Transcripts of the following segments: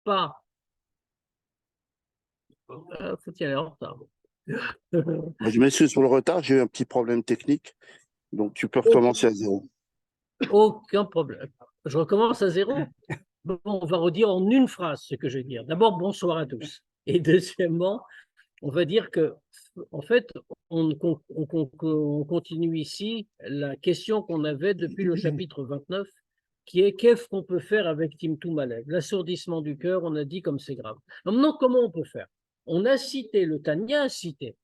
pas, faut y aller en retard. Je m'excuse pour le retard, j'ai eu un petit problème technique, donc tu peux recommencer à zéro. Aucun problème. Je recommence à zéro. Bon, on va redire en une phrase ce que je vais dire. D'abord, bonsoir à tous. Et deuxièmement, on va dire que, en fait, on continue ici la question qu'on avait depuis le chapitre 29, qui est qu'est-ce qu'on peut faire avec Timtou Malev? L'assourdissement du cœur, on a dit comme c'est grave. Maintenant, comment on peut faire? On a cité, le Tanya a cité,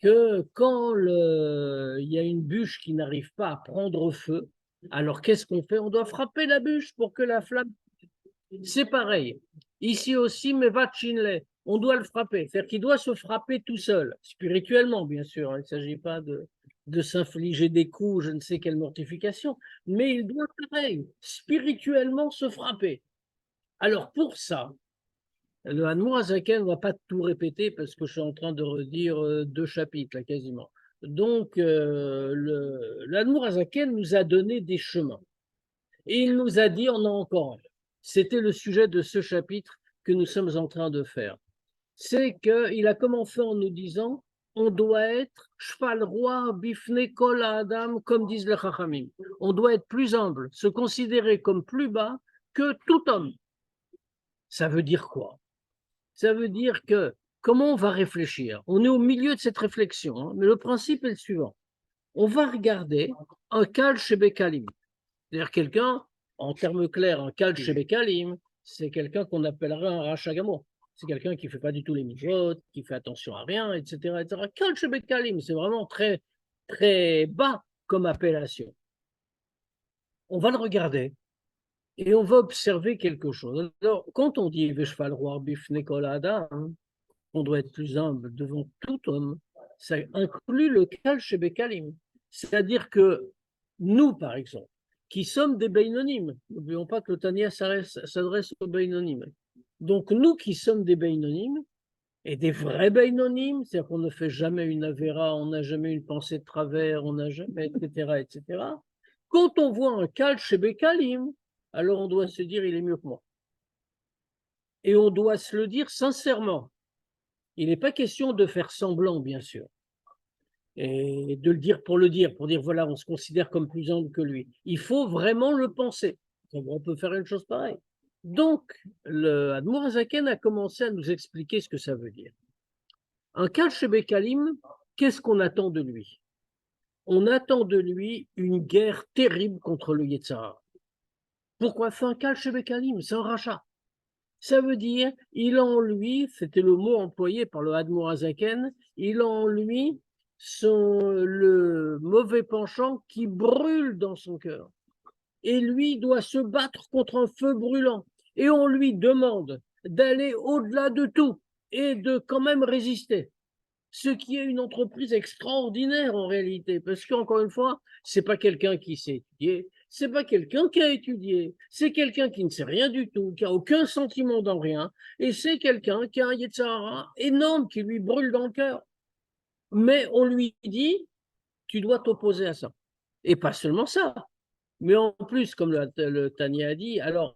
que quand il y a une bûche qui n'arrive pas à prendre feu, alors qu'est-ce qu'on fait? On doit frapper la bûche pour que la flamme... C'est pareil. Ici aussi, mais va Chinle, on doit le frapper. C'est-à-dire qu'il doit se frapper tout seul, spirituellement, bien sûr. Il ne s'agit pas de s'infliger des coups, je ne sais quelle mortification, mais il doit, pareil, spirituellement se frapper. Alors, pour ça, le Hanmour Azaken ne va pas tout répéter parce que je suis en train de redire 2 chapitres, là, quasiment. Donc, le Hanmour Azaken nous a donné des chemins. Et il nous a dit, on a encore un. C'était le sujet de ce chapitre que nous sommes en train de faire. C'est qu'il a commencé en nous disant, on doit être cheval roi, bifne kol adam, comme disent les Chachamim. On doit être plus humble, se considérer comme plus bas que tout homme. Ça veut dire quoi? Ça veut dire que, comment on va réfléchir? On est au milieu de cette réflexion, hein, mais le principe est le suivant. On va regarder un Kal Shebekalim. C'est-à-dire quelqu'un, en termes clairs, un Kal Shebekalim, c'est quelqu'un qu'on appellerait un Rachagamo. C'est quelqu'un qui ne fait pas du tout les mitzvot, qui fait attention à rien, etc. etc. Kal Shebekalim, c'est vraiment très, très bas comme appellation. On va le regarder et on va observer quelque chose. Alors, quand on dit Veshval Roi Bifne Kol Adam, on doit être plus humble devant tout homme, ça inclut le Kal Shebekalim. C'est-à-dire que nous, par exemple, qui sommes des Beinonim, n'oublions pas que le Tanya s'adresse aux Beinonim. Donc nous qui sommes des Beinonim, et des vrais Beinonim, c'est-à-dire qu'on ne fait jamais une Avera, on n'a jamais une pensée de travers, on n'a jamais, etc., etc. Quand on voit un Kal Shebekalim, alors on doit se dire, il est mieux que moi. Et on doit se le dire sincèrement. Il n'est pas question de faire semblant, bien sûr, et de le dire, pour dire, voilà, on se considère comme plus humble que lui. Il faut vraiment le penser. On peut faire une chose pareille. Donc, le Admour Azaken a commencé à nous expliquer ce que ça veut dire. Un Kal Shebekalim, qu'est-ce qu'on attend de lui? On attend de lui une guerre terrible contre le Yetzara. Pourquoi? C'est un Kal Shebekalim, c'est un rachat. Ça veut dire, il a en lui, c'était le mot employé par le Admour Azaken, il a en lui le mauvais penchant qui brûle dans son cœur. Et lui doit se battre contre un feu brûlant. Et on lui demande d'aller au-delà de tout et de quand même résister. Ce qui est une entreprise extraordinaire en réalité, parce qu'encore une fois, c'est pas quelqu'un qui sait étudier, c'est pas quelqu'un qui a étudié, c'est quelqu'un qui ne sait rien du tout, qui a aucun sentiment dans rien, et c'est quelqu'un qui a un Yetzirah énorme qui lui brûle dans le cœur. Mais on lui dit, tu dois t'opposer à ça. Et pas seulement ça, mais en plus, comme le Tanya a dit, alors,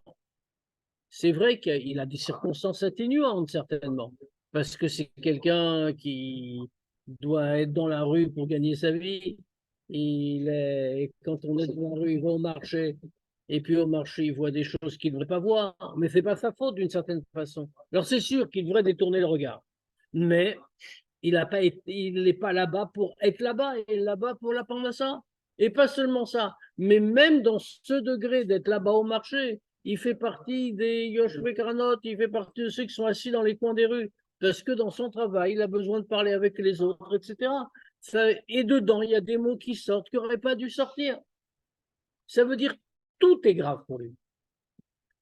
c'est vrai qu'il a des circonstances atténuantes, certainement, parce que c'est quelqu'un qui doit être dans la rue pour gagner sa vie. Quand on est dans la rue, il va au marché, et puis au marché, il voit des choses qu'il ne devrait pas voir, mais ce n'est pas sa faute d'une certaine façon. Alors c'est sûr qu'il devrait détourner le regard, mais il n'est pas là-bas pour être là-bas, il est là-bas pour la parnassa. Et pas seulement ça, mais même dans ce degré d'être là-bas au marché, il fait partie des Yoshua Karanot, il fait partie de ceux qui sont assis dans les coins des rues, parce que dans son travail, il a besoin de parler avec les autres, etc. Et dedans, il y a des mots qui sortent qui n'auraient pas dû sortir. Ça veut dire tout est grave pour lui.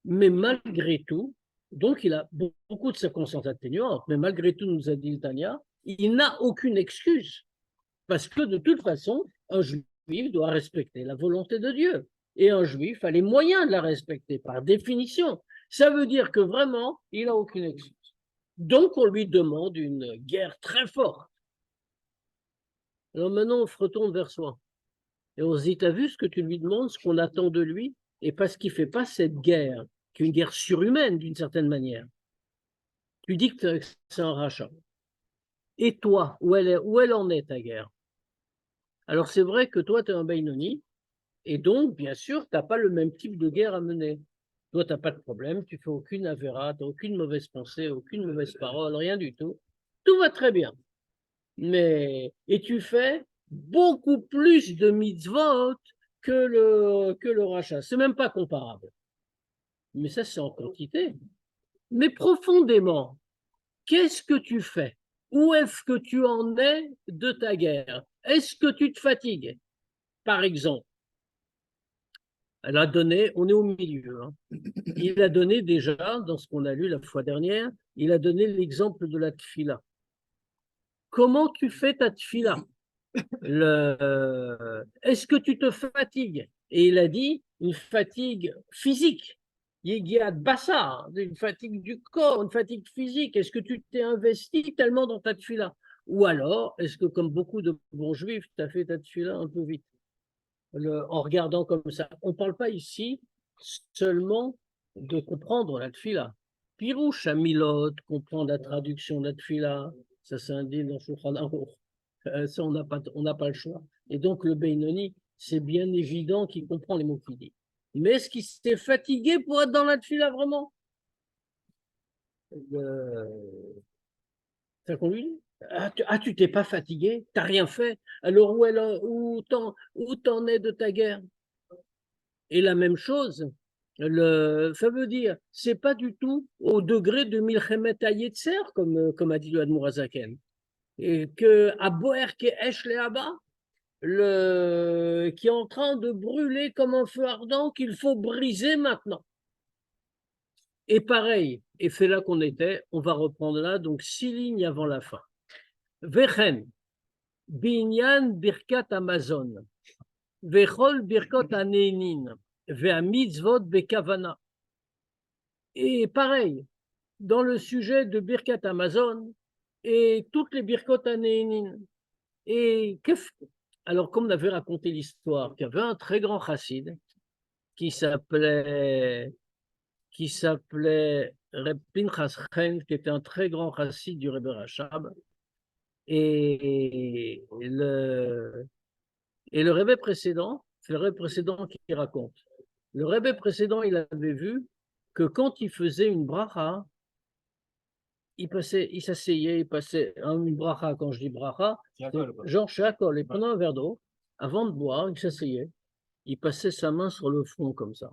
Mais malgré tout, donc il a beaucoup de circonstances atténuantes, mais malgré tout, nous a dit le Tanya, il n'a aucune excuse. Parce que de toute façon, un juif doit respecter la volonté de Dieu. Et un juif a les moyens de la respecter, par définition. Ça veut dire que vraiment, il n'a aucune excuse. Donc, on lui demande une guerre très forte. Alors maintenant, on se retourne vers soi. Et on se dit, t'as vu ce que tu lui demandes, ce qu'on attend de lui? Et parce qu'il ne fait pas cette guerre, qui est une guerre surhumaine d'une certaine manière, Tu dis que c'est un rachat. Et toi, où elle en est ta guerre? Alors c'est vrai que toi, tu es un Benoni, et donc, bien sûr, tu n'as pas le même type de guerre à mener. Toi, tu n'as pas de problème, tu fais aucune avéra, tu n'as aucune mauvaise pensée, aucune mauvaise parole, rien du tout. Tout va très bien. Et tu fais beaucoup plus de mitzvot que le rachat. C'est même pas comparable. Mais ça, c'est en quantité. Mais profondément, qu'est-ce que tu fais? Où est-ce que tu en es de ta guerre? Est-ce que tu te fatigues? Par exemple, elle a donné, on est au milieu, hein. Il a donné déjà, dans ce qu'on a lu la fois dernière, il a donné l'exemple de la tfila. Comment tu fais ta tfila? Est-ce que tu te fatigues? Et il a dit une fatigue physique. Il y a bassa, une fatigue du corps, une fatigue physique. Est-ce que tu t'es investi tellement dans ta tfila? Ou alors, est-ce que comme beaucoup de bons juifs, tu as fait ta tfila un peu vite? En regardant comme ça. On ne parle pas ici seulement de comprendre la tfila. Pirouche Amilot, comprendre la traduction de la tfila, ça c'est un dit dans Shulchan Aruch. Ça, on n'a pas le choix. Et donc, le Beinoni, c'est bien évident qu'il comprend les mots qu'il dit. Mais est-ce qu'il s'est fatigué pour être dans la tfila vraiment? C'est qu'on lui dit. Tu t'es pas fatigué? T'as rien fait? Alors où t'en es de ta guerre? Et la même chose, ça veut dire, c'est pas du tout au degré de Milchemet Yetzer, comme a dit le Admour Azaken. Et que à Boer Keesh Leaba, qui est en train de brûler comme un feu ardent, qu'il faut briser maintenant. Et pareil, et c'est là qu'on était, on va reprendre là, donc 6 lignes avant la fin. Vechen, Binyan Birkat Amazon, Vechol Birkot Aneinin, Ve'amitzvot Bekavana. Et pareil, dans le sujet de Birkat Amazon et toutes les Birkot Aneinin. Et alors, comme on avait raconté l'histoire, qu'il y avait un très grand chassid qui s'appelait Reb Pinchas Chen, qui était un très grand chassid du Rebbe Rachab. Et le Rebbe précédent, c'est le Rebbe précédent qui raconte. Le Rebbe précédent, il avait vu que quand il faisait une bracha, il s'asseyait, il passait une bracha, quand je dis bracha, genre chez Akol, il prenait un verre d'eau, avant de boire, il s'asseyait, il passait sa main sur le front comme ça.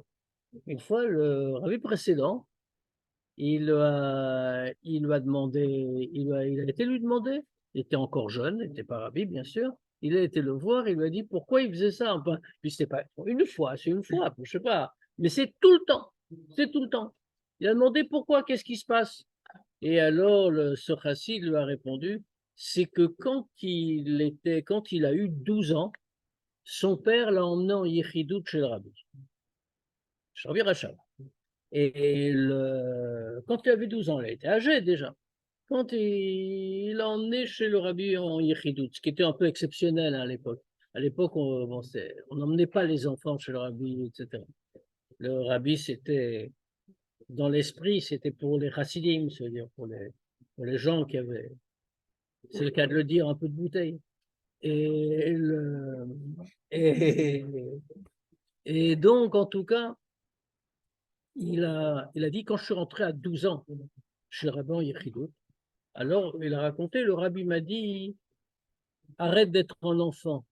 Une fois, le rabbi précédent, il lui a été lui demander, il était encore jeune, il n'était pas rabbi, bien sûr, il a été le voir, il lui a dit pourquoi il faisait ça. Enfin, puis c'était pas c'est une fois, je sais pas, mais c'est tout le temps, c'est tout le temps. Il a demandé pourquoi, qu'est-ce qui se passe? Et alors, ce chassid lui a répondu, c'est que quand il a eu 12 ans, son père l'a emmené en Yechidout chez le rabbi, chez Rabbi Rachab. Et quand il avait 12 ans, il était âgé déjà. Quand il l'a emmené chez le rabbi en Yechidout, ce qui était un peu exceptionnel à l'époque. À l'époque, on n'emmenait pas les enfants chez le rabbi, etc. Le rabbi, c'était, dans l'esprit, c'était pour les chassidim, c'est-à-dire pour les gens qui avaient, c'est le cas de le dire, un peu de bouteille. Et, et, et donc, en tout cas, il a dit, quand je suis rentré à 12 ans chez le rabbi en Yechidout, alors il a raconté, le rabbi m'a dit, arrête d'être un enfant.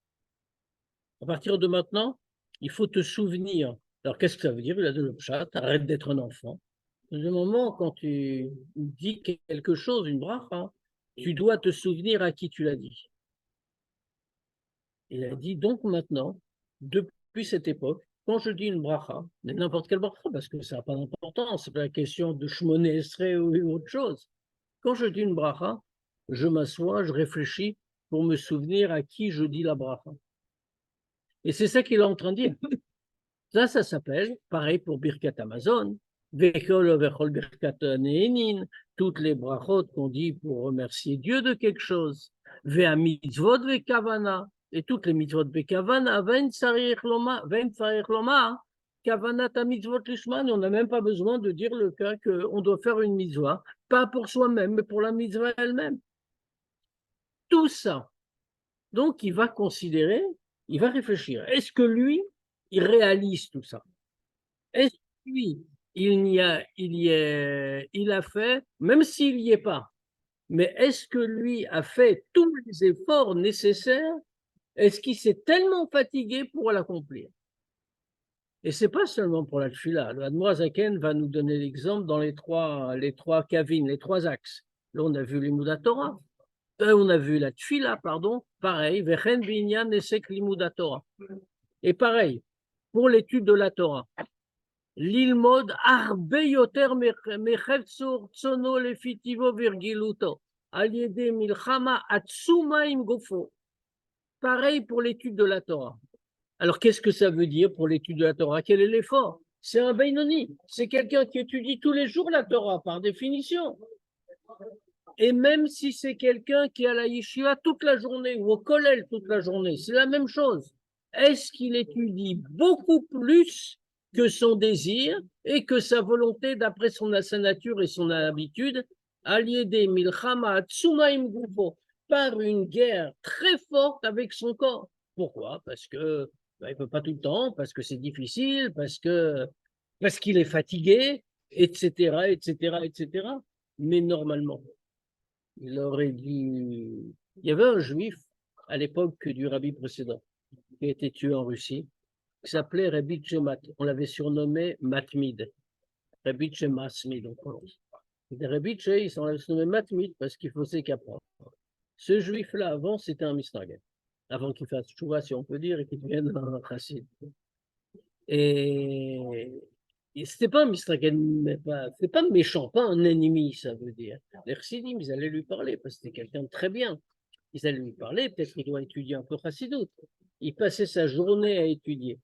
À partir de maintenant, il faut te souvenir. Alors qu'est-ce que ça veut dire? Il a dit le pshat, arrête d'être un enfant. Dans un moment, quand tu dis quelque chose, une bracha, tu dois te souvenir à qui tu l'as dit. Il a dit donc maintenant, depuis cette époque, quand je dis une bracha, mais n'importe quelle bracha, parce que ça n'a pas d'importance, c'est pas la question de shmoné esrei ou autre chose. Quand je dis une bracha, je m'assois, je réfléchis pour me souvenir à qui je dis la bracha. Et c'est ça qu'il est en train de dire. Ça s'appelle, pareil pour Birkat Amazon, Vechol Birkat Ne'enin, toutes les brachot qu'on dit pour remercier Dieu de quelque chose, Ve'a mitzvot ve'kavana, et toutes les mitzvot ve'kavana, ve'en tsarich loma, kavanat mitzvot lishman, on n'a même pas besoin de dire le cas qu'on doit faire une mitzvah, pas pour soi-même, mais pour la mitzvah elle-même. Tout ça. Donc, il va considérer, il va réfléchir. Est-ce que lui, il réalise tout ça? Est-ce que lui, il a fait, même s'il n'y est pas, mais est-ce que lui a fait tous les efforts nécessaires? Est-ce qu'il s'est tellement fatigué pour l'accomplir? Et ce n'est pas seulement pour la tfila. Le Admorazaken va nous donner l'exemple dans les trois kavines, les trois axes. Là, on a vu l'Imouda Torah. On a vu la tfila, pardon. Pareil, Vechen binyan nesek l'Imouda Torah. Et pareil, pour l'étude de la Torah. L'ilmod arbe yoter mechevtsur tsono lefitivo virgiluto. Aliede milchama atsuma im gofo. Pareil pour l'étude de la Torah. Alors, qu'est-ce que ça veut dire pour l'étude de la Torah? Quel est l'effort? C'est un Benoni. C'est quelqu'un qui étudie tous les jours la Torah, par définition. Et même si c'est quelqu'un qui est à la yeshiva toute la journée ou au kollel toute la journée, c'est la même chose. Est-ce qu'il étudie beaucoup plus que son désir et que sa volonté d'après sa nature et son habitude, aliédé milchama tsumaim gufo, par une guerre très forte avec son corps? Pourquoi? Parce que il ne peut pas tout le temps, parce que c'est difficile, parce qu'il est fatigué, etc., etc., etc. Mais normalement, il aurait dû... Il y avait un juif à l'époque du rabbi précédent qui a été tué en Russie, qui s'appelait Rabbi Tchemat. On l'avait surnommé Matmid. Rabbi Tchemasmid, on prononce. Rabbi Tche, ils l'avaient surnommé Matmid parce qu'il faisait qu'apprendre. Ce juif-là, avant, c'était un misnagel. Avant qu'il fasse chouva, si on peut dire, et qu'il devienne un chassid. Et c'était pas un mistragel, c'est pas méchant, pas un ennemi, ça veut dire. Les chassidim, ils allaient lui parler, parce que c'était quelqu'un de très bien. Ils allaient lui parler, peut-être qu'il doit étudier un peu chassidoute. Il passait sa journée à étudier.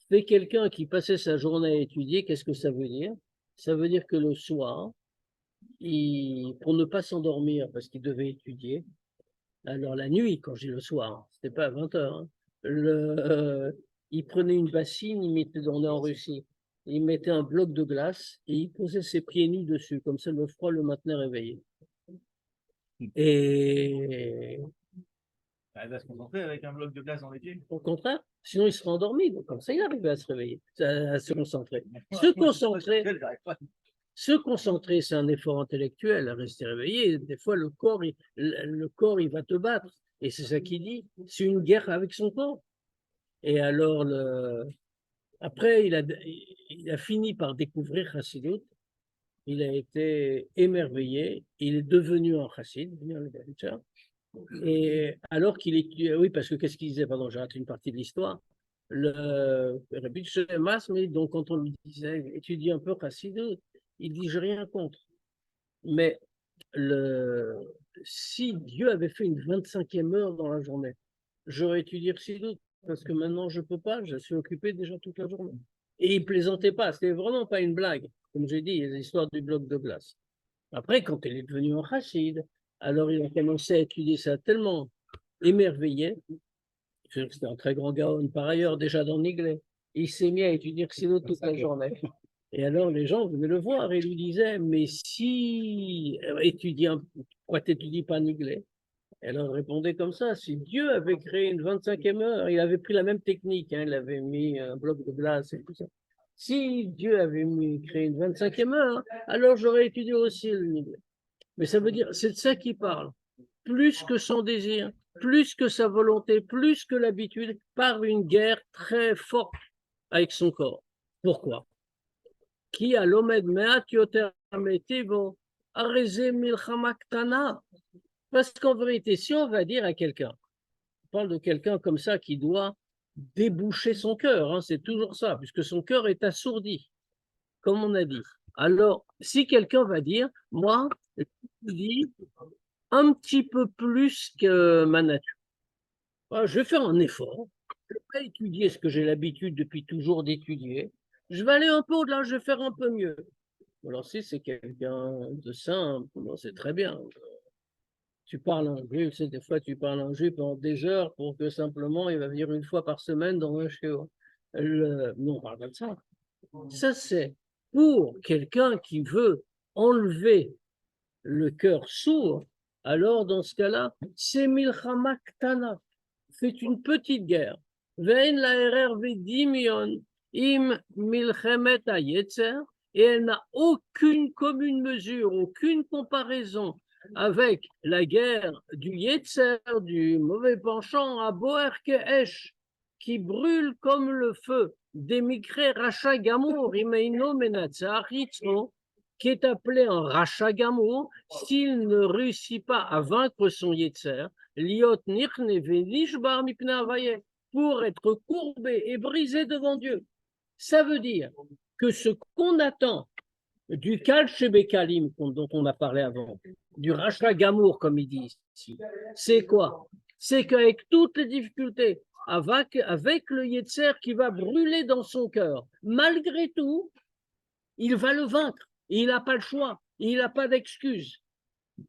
C'est quelqu'un qui passait sa journée à étudier, qu'est-ce que ça veut dire? Ça veut dire que le soir, pour ne pas s'endormir, parce qu'il devait étudier, alors la nuit, quand j'ai le soir, c'était pas à 20 heures, hein, il prenait une bassine, on est en Russie, il mettait un bloc de glace et il posait ses pieds nus dessus, comme ça le froid le maintenait réveillé. Et Il va se concentrer avec un bloc de glace dans les pieds. au contraire, sinon il serait endormi, donc comme ça il arrivait à se réveiller, à se concentrer. Se concentrer, c'est un effort intellectuel, rester réveillé. Des fois, le corps, il va te battre. Et c'est ça qu'il dit. C'est une guerre avec son corps. Et alors, après, il a fini par découvrir Chassidut. Il a été émerveillé. Il est devenu un Chassid. Et alors qu'il est... Oui, parce que qu'est-ce qu'il disait? Pardon, j'ai raté une partie de l'histoire. Le Rabbi Shemas, mais donc quand on lui disait, étudie un peu Chassidut, il dit, j'ai rien contre. Mais si Dieu avait fait une 25e heure dans la journée, j'aurais étudié Chassidut, parce que maintenant je ne peux pas, je suis occupé déjà toute la journée. Et il ne plaisantait pas, c'était vraiment pas une blague. Comme j'ai dit, l'histoire du bloc de glace. Après, quand il est devenu un chassid, alors il a commencé à étudier ça tellement émerveillé, c'était un très grand gaon par ailleurs déjà dans Niglet, il s'est mis à étudier Chassidut toute la journée. Et alors, les gens venaient le voir et lui disaient, mais si, pourquoi tu n'étudies pas Niglet? Elle leur répondait comme ça, si Dieu avait créé une 25e heure, il avait pris la même technique, hein, il avait mis un bloc de glace et tout ça. Si Dieu avait créé une 25e heure, alors j'aurais étudié aussi le Niglet. Mais ça veut dire, c'est de ça qu'il parle. Plus que son désir, plus que sa volonté, plus que l'habitude, par une guerre très forte avec son corps. Pourquoi? Qui a l'omed me'at yoter metivo, areze milchama ktana. Parce qu'en vérité, si on va dire à quelqu'un, on parle de quelqu'un comme ça qui doit déboucher son cœur, hein, c'est toujours ça, puisque son cœur est assourdi, comme on a dit. Alors, si quelqu'un va dire, moi, je dis un petit peu plus que ma nature, je vais faire un effort, je vais étudier ce que j'ai l'habitude depuis toujours d'étudier, je vais aller un peu au-delà, je vais faire un peu mieux. Alors, si c'est quelqu'un de simple, c'est très bien. Tu parles un juif, tu sais, des fois tu parles un juif pendant des heures pour que simplement il va venir une fois par semaine dans un shiur. Nous, on parle pas de ça. Ça, c'est pour quelqu'un qui veut enlever le cœur sourd. Alors, dans ce cas-là, c'est milchama ktana. C'est une petite guerre. Vein la RRV dimion im milchemet hayetzer. Et elle n'a aucune commune mesure, aucune comparaison avec la guerre du Yetzer, du mauvais penchant à Boer Keesh, qui brûle comme le feu, des mikré Racha Gamour, Imeino Menatzar Yitzro, qui est appelé un Racha Gamour, s'il ne réussit pas à vaincre son Yetzer, Liot Nichne Venishbar Mipne Avaye, pour être courbé et brisé devant Dieu. Ça veut dire que ce qu'on attend du Kal Shebekalim dont on a parlé avant, du Racha Gamour, comme ils disent ici, c'est quoi? C'est qu'avec toutes les difficultés, avec le Yetzer qui va brûler dans son cœur, malgré tout, il va le vaincre. Il n'a pas le choix. Il n'a pas d'excuse.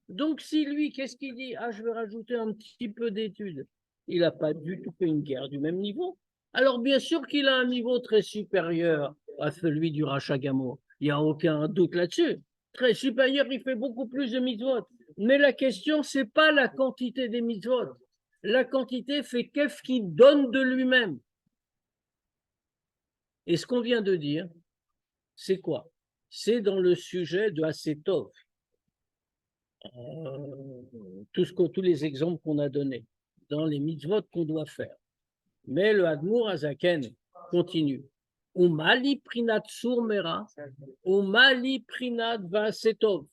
Donc, si lui, qu'est-ce qu'il dit? Ah, je vais rajouter un petit peu d'études. Il n'a pas du tout fait une guerre du même niveau. Alors, bien sûr qu'il a un niveau très supérieur à celui du Racha Gamour. Il n'y a aucun doute là-dessus. Très supérieur, il fait beaucoup plus de mitzvot. Mais la question, ce n'est pas la quantité des mitzvot. La quantité fait qu'est-ce qu'il donne de lui-même. Et ce qu'on vient de dire, c'est quoi? C'est dans le sujet de Asetov. Tous les exemples qu'on a donnés, dans les mitzvot qu'on doit faire. Mais le Admour Azaken continue. Umali prinat surmera, umali prinat vasetov.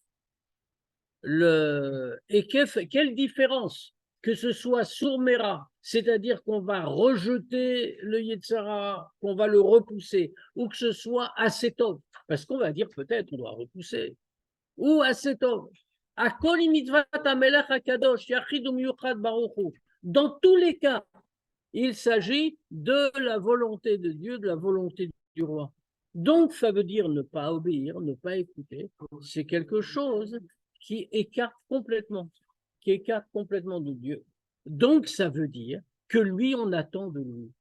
Et quelle différence que ce soit surmera, c'est-à-dire qu'on va rejeter le Yetzara, qu'on va le repousser, ou que ce soit asetov, parce qu'on va dire peut-être on doit repousser, ou asetov. Dans tous les cas, il s'agit de la volonté de Dieu, de la volonté du roi. Donc, ça veut dire ne pas obéir, ne pas écouter. C'est quelque chose qui écarte complètement de Dieu. Donc, ça veut dire que lui, on attend de lui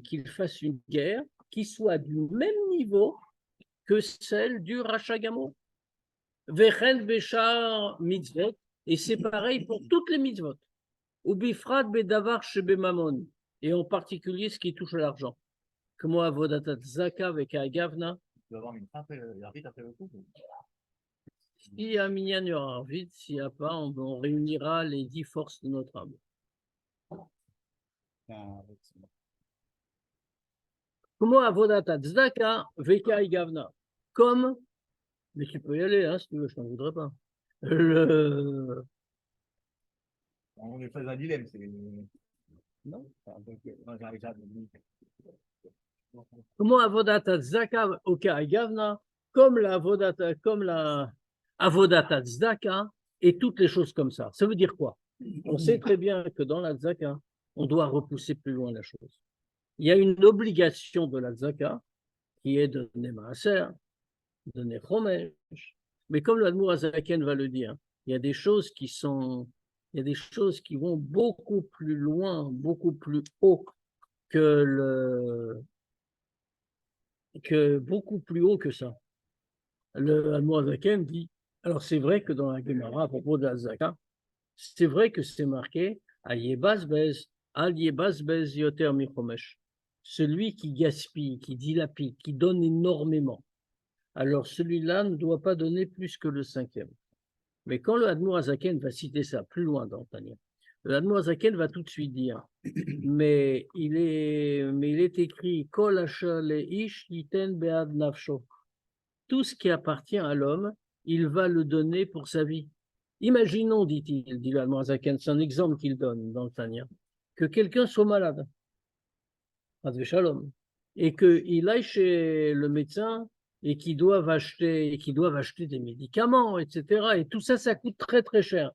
qu'il fasse une guerre qui soit du même niveau que celle du Racha Gamour. Vechen Bechar mitzvot, et c'est pareil pour toutes les mitzvot. Ou bifrat bedavar shebemamon, et en particulier ce qui touche à l'argent. Comme avodatat zaka avec agavna. Tu vas avoir une fin vite après le coup. S'il y a minyan, il y aura vite. S'il n'y a pas, on réunira les 10 forces de notre âme. Comme avodatat zaka avec agavna. Comme, mais tu peux y aller, hein, si tu veux, je t'en voudrais pas. On est face à un dilemme. Non. Non, Comment avodata tzedaka gavna, comme la avodata tzedaka et toutes les choses comme ça. Ça veut dire quoi? On sait très bien que dans la tzedaka, on doit repousser plus loin la chose. Il y a une obligation de la tzedaka qui est de donner maaser, de donner chomesh. Mais comme l'Admour Azaken va le dire, il y a des choses qui vont beaucoup plus loin, beaucoup plus haut beaucoup plus haut que ça. Le Admorazaken dit, alors c'est vrai que dans la Gemara, à propos de la Zaka, c'est vrai que c'est marqué Al Yebazbez Yoter Michomesh. Celui qui gaspille, qui dilapide, qui donne énormément. Alors celui-là ne doit pas donner plus que le 5e. Mais quand le Admorazaken va citer ça plus loin dans le Tanya, le Admorazaken va tout de suite dire mais il est écrit Kol asher leish yiten be'ad nafsho. Tout ce qui appartient à l'homme, il va le donner pour sa vie. Imaginons, dit-il, dit l'Admorazaken, c'est un exemple qu'il donne dans le Tanya, que quelqu'un soit malade, et qu'il aille chez le médecin et qu'ils doivent acheter des médicaments, etc. Et tout ça, ça coûte très très cher.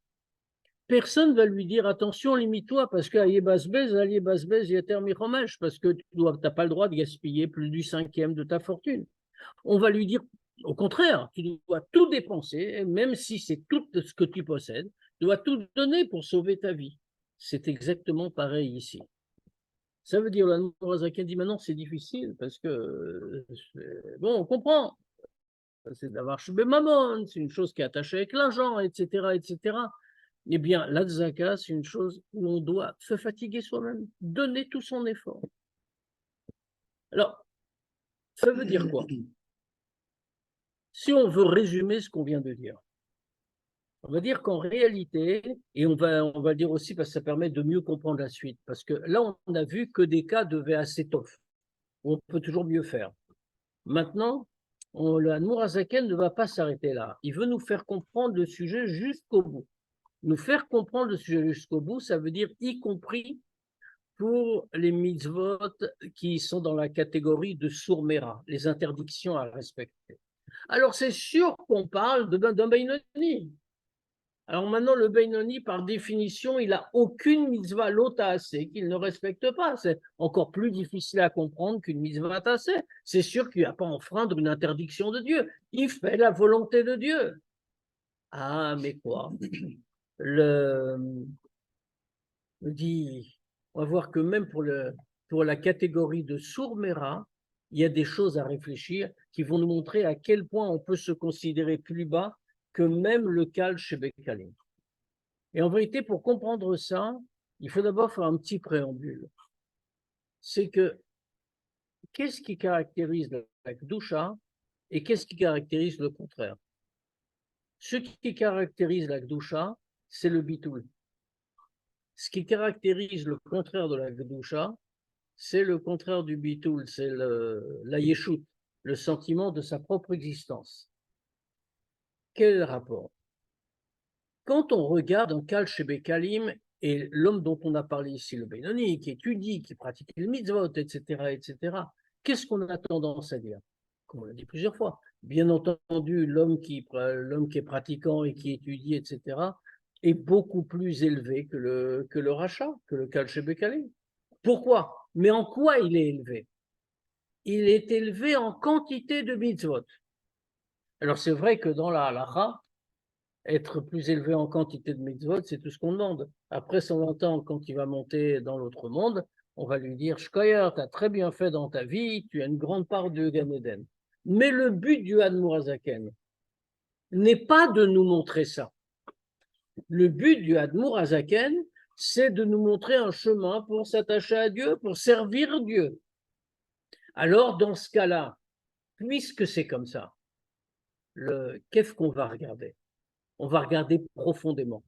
Personne ne va lui dire attention, limite-toi, parce que parce que tu n'as pas le droit de gaspiller plus du 5e de ta fortune. On va lui dire au contraire, tu dois tout dépenser, même si c'est tout ce que tu possèdes, tu dois tout donner pour sauver ta vie. C'est exactement pareil ici. Ça veut dire, l'Admorazaken dit maintenant c'est difficile parce que, bon, on comprend. C'est d'avoir Shubé Mammon, c'est une chose qui est attachée avec l'argent, etc., etc. Eh bien, la tzaka, c'est une chose où on doit se fatiguer soi-même, donner tout son effort. Alors, ça veut dire quoi? Si on veut résumer ce qu'on vient de dire, on va dire qu'en réalité, et on va dire aussi parce que ça permet de mieux comprendre la suite, parce que là, on a vu que des cas de Ve'asetov, où on peut toujours mieux faire. Maintenant, le Admorazaken ne va pas s'arrêter là. Il veut nous faire comprendre le sujet jusqu'au bout. Nous faire comprendre le sujet jusqu'au bout, ça veut dire y compris pour les mitzvot qui sont dans la catégorie de sourmera, les interdictions à respecter. Alors c'est sûr qu'on parle d'un Beinoni. Alors maintenant, le Beinoni, par définition, il n'a aucune mitzvah lotassé qu'il ne respecte pas. C'est encore plus difficile à comprendre qu'une mitzvah tassé. C'est sûr qu'il n'y a pas enfreindre une interdiction de Dieu. Il fait la volonté de Dieu. Ah, mais quoi? On va voir que même pour la catégorie de sourmera, il y a des choses à réfléchir qui vont nous montrer à quel point on peut se considérer plus bas que même le Kal chez Bekalim. Et en vérité, pour comprendre ça, il faut d'abord faire un petit préambule. C'est que qu'est-ce qui caractérise la Kedusha et qu'est-ce qui caractérise le contraire? Ce qui caractérise la Kedusha, c'est le bitul. Ce qui caractérise le contraire de la Kedusha, c'est le contraire du bitul, c'est la yeshut, le sentiment de sa propre existence. Quel rapport? Quand on regarde un Kal chez Bekalim et l'homme dont on a parlé ici, le Benoni, qui étudie, qui pratique le mitzvot, etc., etc., qu'est-ce qu'on a tendance à dire? Comme on l'a dit plusieurs fois. Bien entendu, l'homme qui est pratiquant et qui étudie, etc., est beaucoup plus élevé que le rachat, que le Kal chez Bekalim. Pourquoi? Mais en quoi il est élevé? Il est élevé en quantité de mitzvot. Alors c'est vrai que dans la halacha, être plus élevé en quantité de mitzvot, c'est tout ce qu'on demande. Après 120 ans, quand il va monter dans l'autre monde, on va lui dire, Shkoyer, tu as très bien fait dans ta vie, tu as une grande part de Gan Eden. Mais le but du Admorazaken n'est pas de nous montrer ça. Le but du Admorazaken, c'est de nous montrer un chemin pour s'attacher à Dieu, pour servir Dieu. Alors, dans ce cas-là, puisque c'est comme ça, qu'est-ce qu'on va regarder? On va regarder profondément.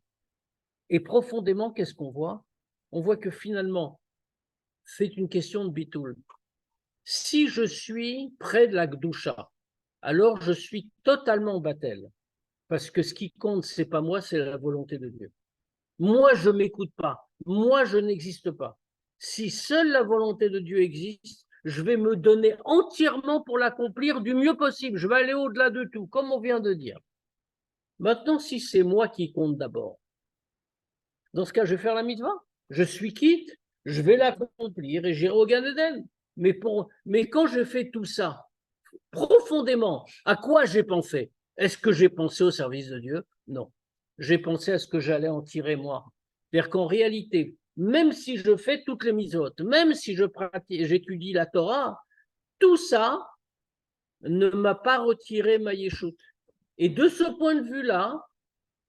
Et profondément, qu'est-ce qu'on voit? On voit que finalement, c'est une question de bitul. Si je suis près de la Gdusha, alors je suis totalement battel. Parce que ce qui compte, c'est pas moi, c'est la volonté de Dieu. Moi, je ne m'écoute pas. Moi, je n'existe pas. Si seule la volonté de Dieu existe, je vais me donner entièrement pour l'accomplir du mieux possible. Je vais aller au-delà de tout, comme on vient de dire. Maintenant, si c'est moi qui compte d'abord, dans ce cas, je vais faire la mitzvah. Je suis quitte, je vais l'accomplir et j'irai au Gan Eden. Mais quand je fais tout ça, profondément, à quoi j'ai pensé? Est-ce que j'ai pensé au service de Dieu? Non. J'ai pensé à ce que j'allais en tirer moi. C'est-à-dire qu'en réalité, même si je fais toutes les mitzvot, même si j'étudie la Torah, tout ça ne m'a pas retiré ma yeshut. Et de ce point de vue-là,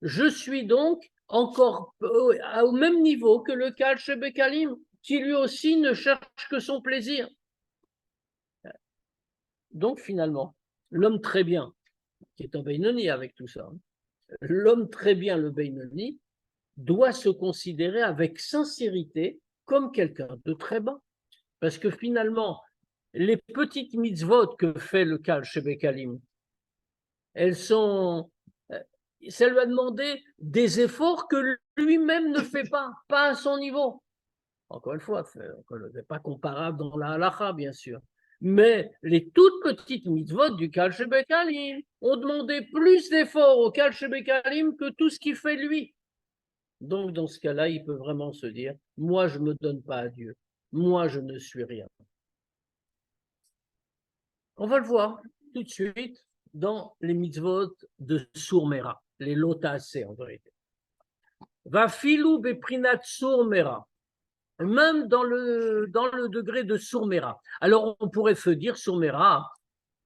je suis donc encore au même niveau que le Kal chez Bekalim, qui lui aussi ne cherche que son plaisir. Donc finalement, l'homme très bien, qui est un Beinoni avec tout ça, l'homme très bien, le Beinoni, doit se considérer avec sincérité comme quelqu'un de très bas. Parce que finalement, les petites mitzvot que fait le Kal chez Bekalim, elles sont... Ça lui a demandé des efforts que lui-même ne fait pas à son niveau. Encore une fois, ce n'est pas comparable dans la halacha, bien sûr. Mais les toutes petites mitzvot du Kal chez Bekalim ont demandé plus d'efforts au Kal chez Bekalim que tout ce qu'il fait lui. Donc, dans ce cas-là, il peut vraiment se dire, moi, je ne me donne pas à Dieu. Moi, je ne suis rien. On va le voir tout de suite dans les mitzvot de Sourmera, les lotassés en vérité. Va filou beprinat Sourmera. même dans le degré de Sourmera. Alors, on pourrait se dire, Sourmera,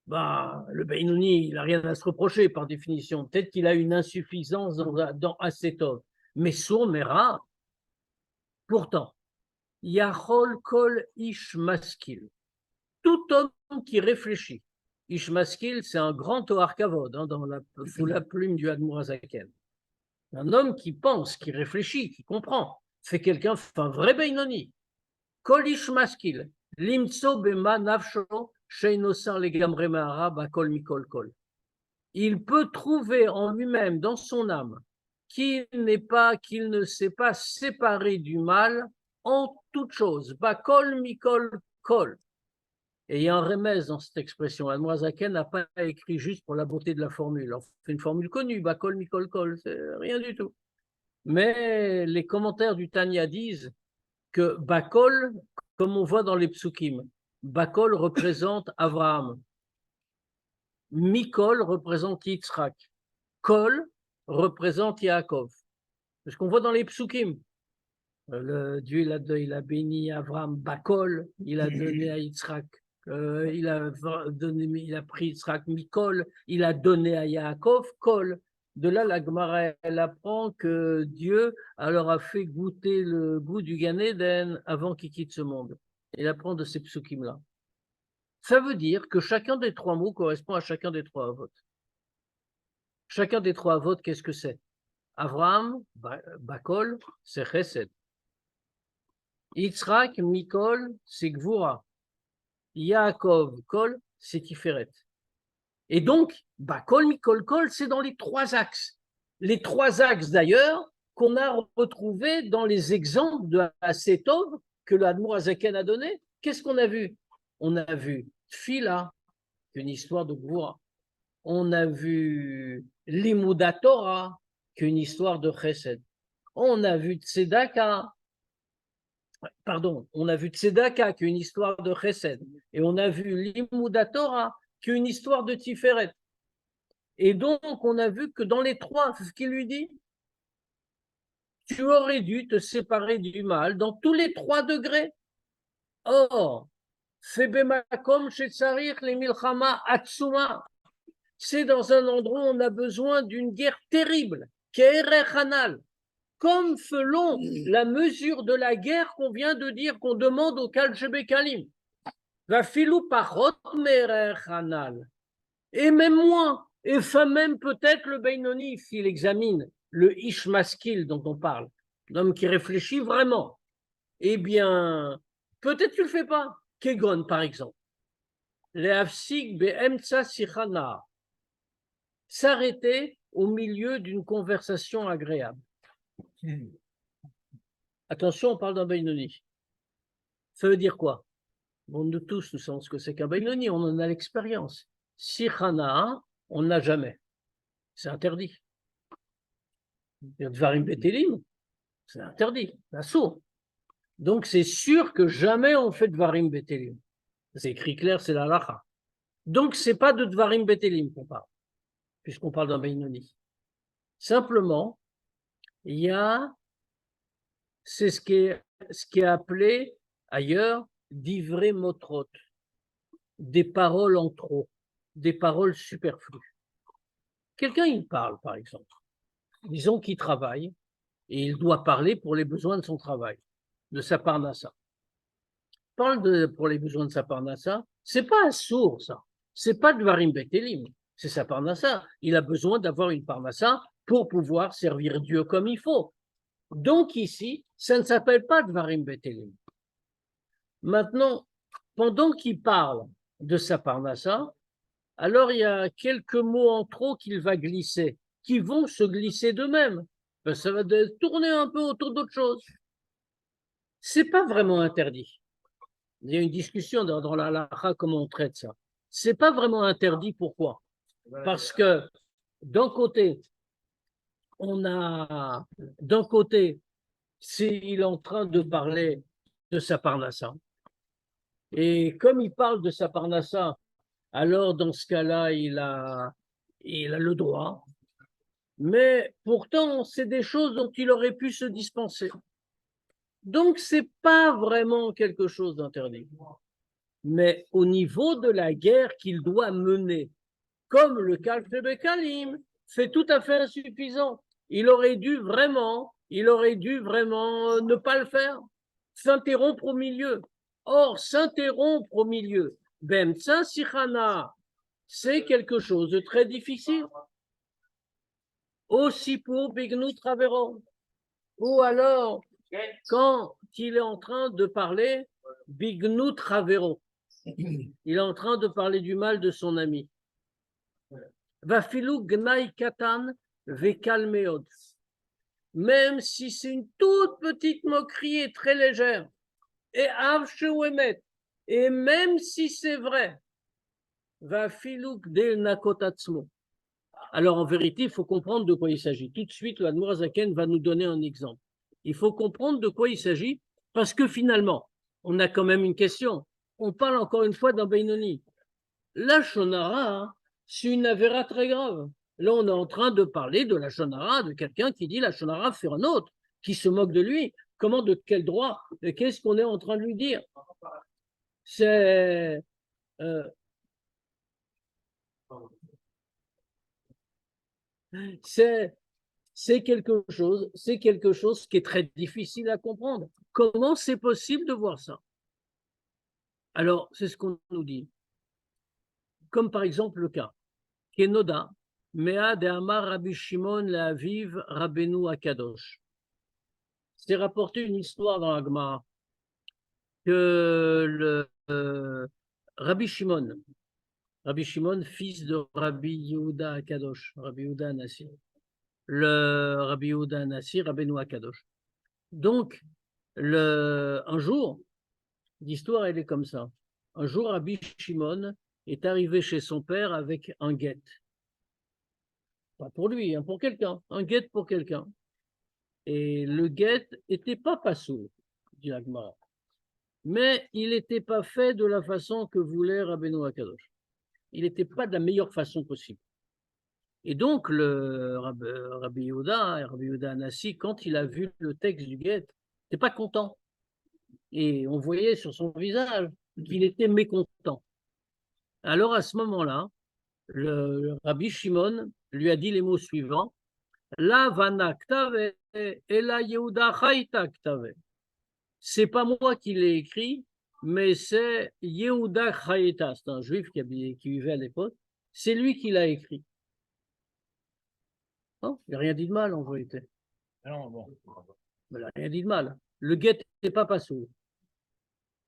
bah, le Benoni, il n'a rien à se reprocher par définition. Peut-être qu'il a une insuffisance dans Asetov. Mais Sourmera, pourtant, Yachol Kol Ish Maskil, tout homme qui réfléchit. Ish Maskil, c'est un grand Ohar Kavod, hein, sous la plume du Admour Hazaken. Un homme qui pense, qui réfléchit, qui comprend. C'est quelqu'un, un vrai Benoni. Kol Ish Maskil, Limtso Bema Nafsho, Sheinosan Legamre Mahara, Bakol Mikol Kol. Il peut trouver en lui-même, dans son âme, qu'il ne s'est pas séparé du mal en toute chose. Bakol Mikol Kol. Et il y a un remède dans cette expression. Admorazaken n'a pas écrit juste pour la beauté de la formule. On fait une formule connue, Bakol Mikol Kol, c'est rien du tout. Mais les commentaires du Tanya disent que Bakol, comme on voit dans les psukim, Bakol représente Abraham, Mikol représente Yitzhak, Kol représente Yaakov. C'est ce qu'on voit dans les psukim. Dieu il a béni Abraham Bakol, il a donné à Yitzhak, il a pris Yitzhak Mikol, il a donné à Yaakov Kol. De là, la Gemara, elle apprend que Dieu leur a fait goûter le goût du Gan Eden avant qu'il quitte ce monde. Il apprend de ces psukim-là. Ça veut dire que chacun des trois mots correspond à chacun des trois avots. Chacun des trois avots, qu'est-ce que c'est? Avraham, Bakol, c'est Chesed. Yitzhak, Mikol, c'est Gvura. Yaakov, Kol, c'est Tiferet. Et donc, Bakol, Mikol, Kol, c'est dans les trois axes. Les trois axes d'ailleurs qu'on a retrouvés dans les exemples de Asetov que le Admour Hazaken a donné. Qu'est-ce qu'on a vu? On a vu Tfila, une histoire de Gvura. On a vu Limuda Torah, une histoire de Chesed. On a vu Tzedaka, on a vu Tzedaka, qui est une histoire de Chesed, et on a vu Limuda Torah, qui est une histoire de Tiferet. Et donc, on a vu que dans les trois, c'est ce qu'il lui dit, tu aurais dû te séparer du mal dans tous les 3 degrés. Or, c'est Bemakom Shetzarir les Milchama Atsuma. C'est dans un endroit où on a besoin d'une guerre terrible, Ke'erech, comme selon la mesure de la guerre qu'on vient de dire, qu'on demande au Kal Shebekalim. Va filou parot merech hanal. Et même moins, et enfin même peut-être le Beinoni, s'il examine le Ish Maskil dont on parle, l'homme qui réfléchit vraiment, eh bien, peut-être tu le fais pas. Kegon, par exemple. Le Hafsik be'emtsa sichana. S'arrêter au milieu d'une conversation agréable. Attention, on parle d'un Beinoni. Ça veut dire quoi? Bon, nous tous, nous savons ce que c'est qu'un Beinoni, on en a l'expérience. Sichana, on n'a jamais. C'est interdit. Dvarim Betelim, c'est interdit, c'est sourd. Donc c'est sûr que jamais on fait Dvarim Betelim. C'est écrit clair, c'est la lacha. Donc c'est pas de Dvarim Betelim qu'on parle, puisqu'on parle d'un Beinoni. Simplement, il y a, c'est ce qui est appelé ailleurs d'ivré motrot, des paroles en trop, des paroles superflues. Quelqu'un, il parle, par exemple. Disons qu'il travaille et il doit parler pour les besoins de son travail, de sa parnassa. Parle pour les besoins de sa parnassa, c'est pas un sourd, ça. C'est pas de Varim Betelim, c'est sa parnassa. Il a besoin d'avoir une parnassa pour pouvoir servir Dieu comme il faut. Donc ici, ça ne s'appelle pas de Varim Betelim. Maintenant, pendant qu'il parle de sa parnassa, alors il y a quelques mots en trop qu'il va glisser, qui vont se glisser d'eux-mêmes. Ben, ça va tourner un peu autour d'autre chose. C'est pas vraiment interdit. Il y a une discussion dans la halakha, comment on traite ça. C'est pas vraiment interdit, pourquoi? Parce que d'un côté, il est en train de parler de sa parnassa. Et comme il parle de sa parnassa, alors dans ce cas-là, il a le droit. Mais pourtant, c'est des choses dont il aurait pu se dispenser. Donc, ce n'est pas vraiment quelque chose d'interdit. Mais au niveau de la guerre qu'il doit mener, comme le Kalfebekalim, c'est tout à fait insuffisant. Il aurait dû vraiment ne pas le faire, s'interrompre au milieu. Or, s'interrompre au milieu, Bemtsa Sichana, c'est quelque chose de très difficile. Aussi pour Bignut Raveron. Ou alors, quand il est en train de parler Bignut Raveron, il est en train de parler du mal de son ami. Vafilu Gnai Katan Vekal Meod. Même si c'est une toute petite moquerie et très légère, et Avshouemet, et même si c'est vrai, Vafilu Gdel Nakotatsmo. Alors en vérité, il faut comprendre de quoi il s'agit. Tout de suite, l'Admour Zaken va nous donner un exemple. Il faut comprendre de quoi il s'agit, parce que finalement, on a quand même une question. On parle encore une fois d'un Beinoni. La Shonara, c'est une avéra très grave. Là, on est en train de parler de la Shonara, de quelqu'un qui dit la Shonara sur un autre, qui se moque de lui. Comment, de quel droit? Qu'est-ce qu'on est en train de lui dire? C'est quelque chose qui est très difficile à comprendre. Comment c'est possible de voir ça? Alors, c'est ce qu'on nous dit. Comme par exemple le cas, Kenoda, Mea de Amar Rabbi Shimon Le'aviv Rabbeinu Akadosh. C'est rapporté une histoire dans la Gemara que Rabbi Shimon, fils de Rabbi Yehuda Akadosh, Rabbi Yehuda Nassir, le Rabbi Yehuda Nassir, Rabbeinu Akadosh. Donc, un jour, l'histoire, elle est comme ça. Un jour, Rabbi Shimon est arrivé chez son père avec un guet. Pas pour lui, hein, pour quelqu'un. Un guet pour quelqu'un. Et le guet n'était pas passour, dit la Gemara. Mais il n'était pas fait de la façon que voulait Rabbeinu Akadosh. Il n'était pas de la meilleure façon possible. Et donc, le Rabbi Yehuda Anassi, quand il a vu le texte du guet, n'était pas content. Et on voyait sur son visage qu'il était mécontent. Alors, à ce moment-là, le Rabbi Shimon lui a dit les mots suivants. La vana ktave et la Yehuda chayta ktave. C'est pas moi qui l'ai écrit, mais c'est Yehuda Chayta, c'est un juif qui vivait à l'époque. C'est lui qui l'a écrit. Oh, il n'a rien dit de mal en vérité. Non, bon. Il n'a rien dit de mal. Le guet n'est pas passou.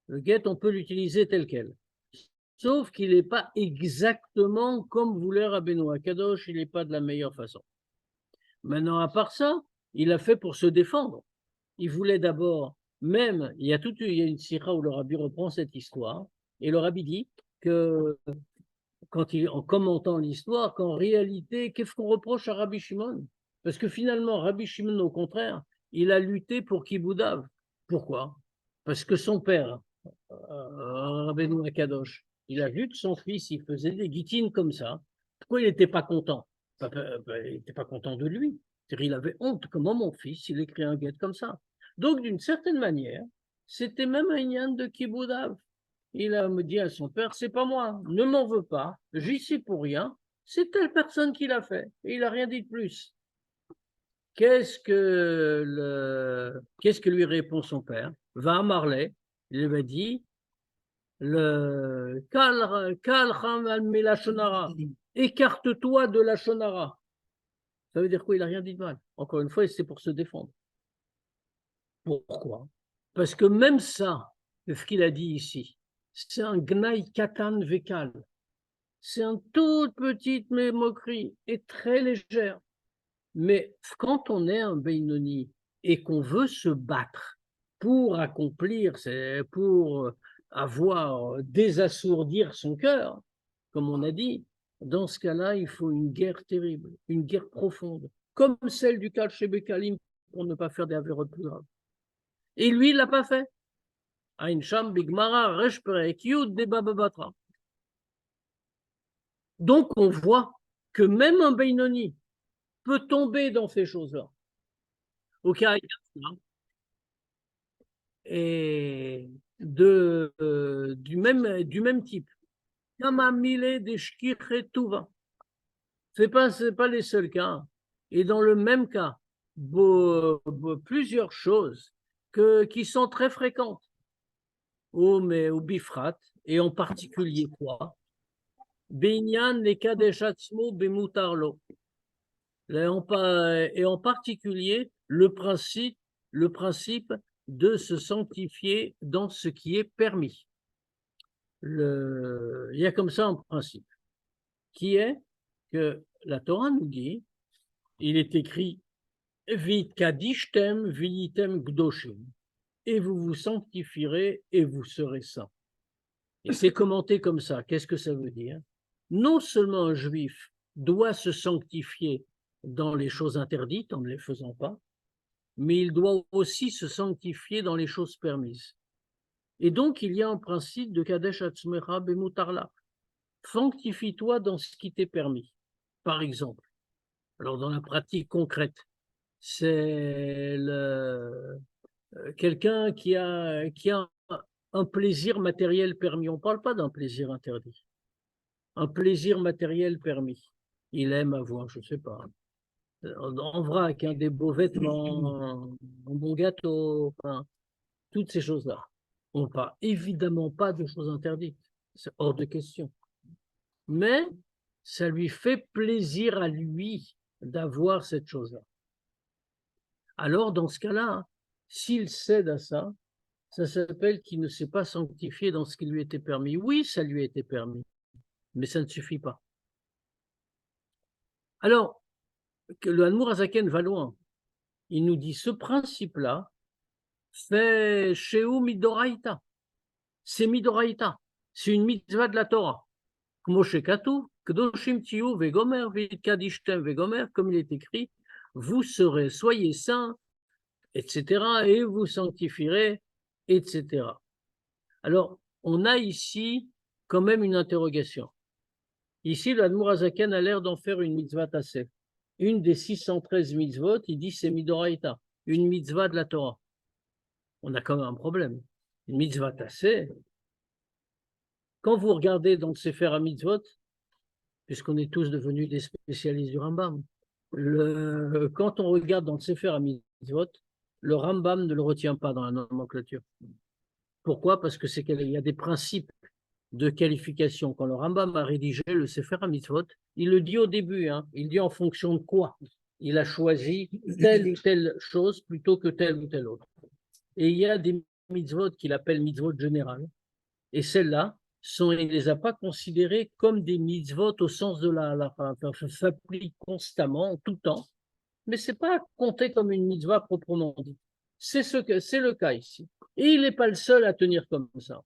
Le guet, on peut l'utiliser tel quel. Sauf qu'il n'est pas exactement comme voulait Rabbeinu Akadosh, il n'est pas de la meilleure façon. Maintenant, à part ça, il a fait pour se défendre. Il voulait d'abord, même, il y a une sira où le rabbi reprend cette histoire, et le rabbi dit que, en commentant l'histoire, qu'en réalité, qu'est-ce qu'on reproche à Rabbi Shimon? Parce que finalement, Rabbi Shimon, au contraire, il a lutté pour Kiboudav. Pourquoi? Parce que son père, Rabbeinu Akadosh, il a vu que son fils, il faisait des guitines comme ça. Pourquoi il n'était pas content? Il n'était pas content de lui. Il avait honte. Comment mon fils, il écrit un guet comme ça? Donc, d'une certaine manière, c'était même un yann de Kiboudav. Il a dit à son père, c'est pas moi, ne m'en veux pas, j'y suis pour rien, c'est telle personne qui l'a fait. Et il n'a rien dit de plus. Qu'est-ce que lui répond son père? Va à Marley, il lui a dit, écarte-toi de la shonara. Ça veut dire quoi? Il n'a rien dit de mal. Encore une fois, c'est pour se défendre. Pourquoi? Parce que même ça, ce qu'il a dit ici, c'est un gnaï katan vekal. C'est une toute petite moquerie et très légère. Mais quand on est un Beinoni et qu'on veut se battre pour accomplir, pour désassourdir son cœur, comme on a dit, dans ce cas-là, il faut une guerre terrible, une guerre profonde, comme celle du Kal Shebekalim pour ne pas faire des avérotes plus graves. Et lui, il ne l'a pas fait. Donc, on voit que même un Beinoni peut tomber dans ces choses-là. et du même type. Kamamile de shkirchetuva. C'est pas les seuls cas. Et dans le même cas, plusieurs choses qui sont très fréquentes. Mais au bifrat, et en particulier quoi? Binyan lekadechatzmo bemutarlo. Et en particulier le principe de se sanctifier dans ce qui est permis. Il y a comme ça un principe, qui est que la Torah nous dit, il est écrit Vit kadishtem viitem gdoshim, et vous vous sanctifierez et vous serez saints. Et c'est commenté comme ça. Qu'est-ce que ça veut dire? Non seulement un juif doit se sanctifier dans les choses interdites en ne les faisant pas, mais il doit aussi se sanctifier dans les choses permises. Et donc, il y a un principe de Kadesh Atzmecha Bemutarla. Sanctifie-toi dans ce qui t'est permis. Par exemple, alors dans la pratique concrète, c'est quelqu'un qui a un plaisir matériel permis. On ne parle pas d'un plaisir interdit. Un plaisir matériel permis. Il aime avoir, je ne sais pas, en vrac, des beaux vêtements, un bon gâteau, enfin, toutes ces choses-là. On ne parle évidemment pas de choses interdites. C'est hors de question. Mais ça lui fait plaisir à lui d'avoir cette chose-là. Alors, dans ce cas-là, s'il cède à ça, ça s'appelle qu'il ne s'est pas sanctifié dans ce qui lui était permis. Oui, ça lui a été permis, mais ça ne suffit pas. Alors, que le Admour Azaken va loin. Il nous dit ce principe-là, fait Sheu Midoraïta. C'est Midoraïta. C'est une mitzvah de la Torah. Comme il est écrit, vous serez, soyez saints, etc., et vous sanctifierez, etc. Alors, on a ici quand même une interrogation. Ici, le Admour Azaken a l'air d'en faire une mitzvah tassée. Une des 613 mitzvot, il dit c'est Midoraïta, une mitzvah de la Torah. On a quand même un problème. Une mitzvah tassée, quand vous regardez dans le Sefer HaMitzvot, puisqu'on est tous devenus des spécialistes du Rambam, quand on regarde dans le Sefer HaMitzvot, le Rambam ne le retient pas dans la nomenclature. Pourquoi? Parce que qu'il y a des principes de qualification. Quand le Rambam a rédigé le Sefer HaMitzvot, il le dit au début, il dit en fonction de quoi il a choisi telle ou telle chose plutôt que telle ou telle autre. Et il y a des mitzvot qu'il appelle mitzvot générales, et celles-là, il ne les a pas considérées comme des mitzvot au sens de la halakha. Ça s'applique constamment, tout le temps, mais ce n'est pas compté comme une mitzvah proprement dit. C'est le cas ici. Et il n'est pas le seul à tenir comme ça.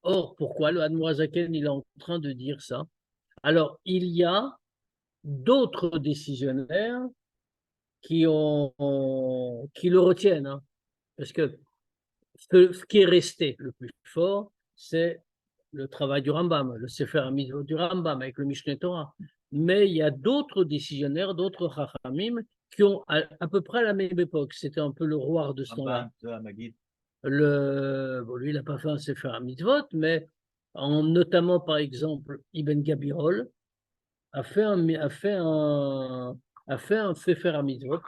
Or, pourquoi le Admour Azaken il est en train de dire ça? Alors, il y a d'autres décisionnaires qui le retiennent, parce que ce qui est resté le plus fort, c'est le travail du Rambam, le Sefer HaMitzvot du Rambam avec le Mishneh Torah. Mais il y a d'autres décisionnaires, d'autres Chachamim qui ont à peu près à la même époque. C'était un peu le roi de ce temps-là. Lui, il n'a pas fait un Sefer HaMitzvot, mais notamment, par exemple, Ibn Gabirol a fait un Sefer HaMitzvot,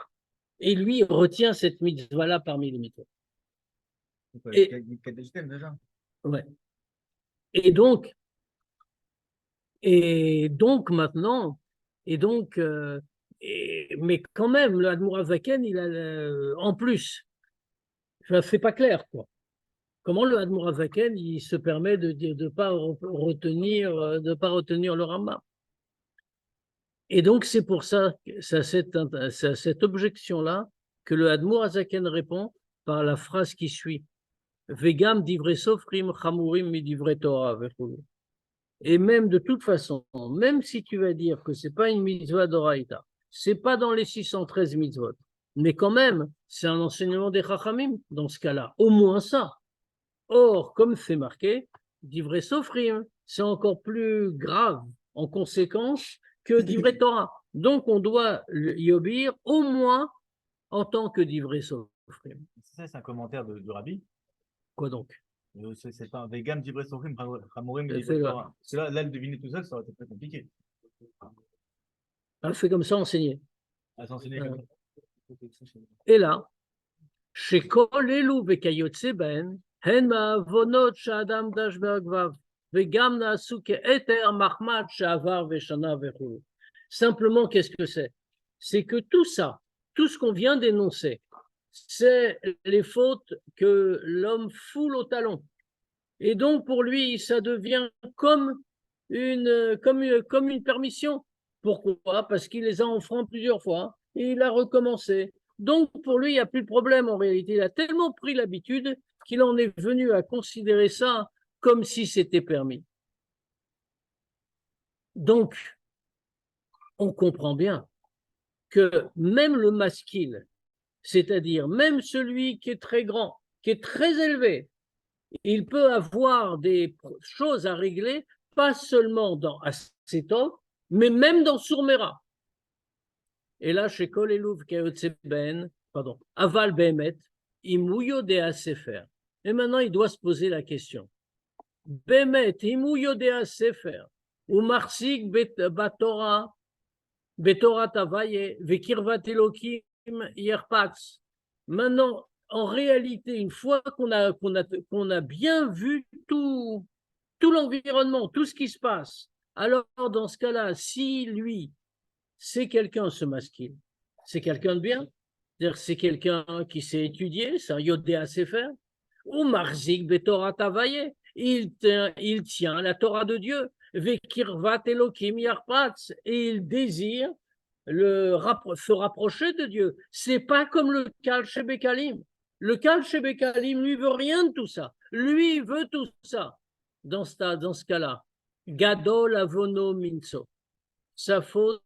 et lui il retient cette mitzvah-là parmi les mitzvot. Ouais. Et donc maintenant, mais quand même, le Admour Azaken, il a en plus, c'est pas clair, quoi. Comment le Admour Azaken, il se permet de pas retenir le Rambam? Et donc, c'est pour ça, c'est à cette objection-là que le Admour Azaken répond par la phrase qui suit. Vegam divrei sofrim chamurim mi divrei Torah. Et même de toute façon, même si tu vas dire que c'est pas une mitzvah d'Oraïta, c'est pas dans les 613 mitzvot, mais quand même, c'est un enseignement des Chachamim dans ce cas-là, au moins ça. Or, comme c'est marqué, divrei sofrim, c'est encore plus grave en conséquence que divrei Torah. Donc, on doit y obéir au moins en tant que divrei sofrim. souffrir. Ça, c'est un commentaire du Rabbi. Quoi donc? C'est pas un vegan divrei sochrim, hamorim C'est divrei là. Torah. C'est là, le deviner tout seul, ça aurait été très compliqué. C'est comme ça enseigné. À s'enseigner comme ça. Et là, chez Kol Elu Vekayotse Ben, Hen Ma'avonot Sha'adam Dash Be'agvav, Vegam Na'asu Ke'eter Mahmad Sha'avar Veshana Vechulu. Simplement, qu'est-ce que c'est? C'est que tout ça, tout ce qu'on vient d'énoncer, c'est les fautes que l'homme foule au talon. Et donc, pour lui, ça devient comme une permission. Pourquoi? Parce qu'il les a enfreints plusieurs fois et il a recommencé. Donc, pour lui, il n'y a plus de problème en réalité. Il a tellement pris l'habitude qu'il en est venu à considérer ça comme si c'était permis. Donc, on comprend bien que même le masquil, c'est-à-dire même celui qui est très grand, qui est très élevé, il peut avoir des choses à régler, pas seulement dans Assetov, mais même dans Surmera. Et là, chez Kol Eluv Kayotse Ben, pardon, Aval Behemet, Imouyo de Sefer. Et maintenant, il doit se poser la question. Behemet, Imouyo de Sefer, ou Marsik Batora, Betora Tavaye, Vekirvat Elokim Yerpatz. Maintenant, en réalité, une fois qu'on a bien vu tout l'environnement, tout ce qui se passe, alors dans ce cas-là, si lui, c'est quelqu'un, ce masquine, c'est quelqu'un de bien, c'est-à-dire c'est quelqu'un qui s'est étudié, c'est un Yodéa Sefer, ou Marzik Betorah Tavaye, il tient la Torah de Dieu, Vekirvat Elokim Yarpatz, et il désire se rapprocher de Dieu. C'est pas comme le Kal Shebekalim. Le Kal Shebekalim, lui, veut rien de tout ça. Lui, il veut tout ça. Dans ce cas-là, Gadol Avono Minso. Sa faute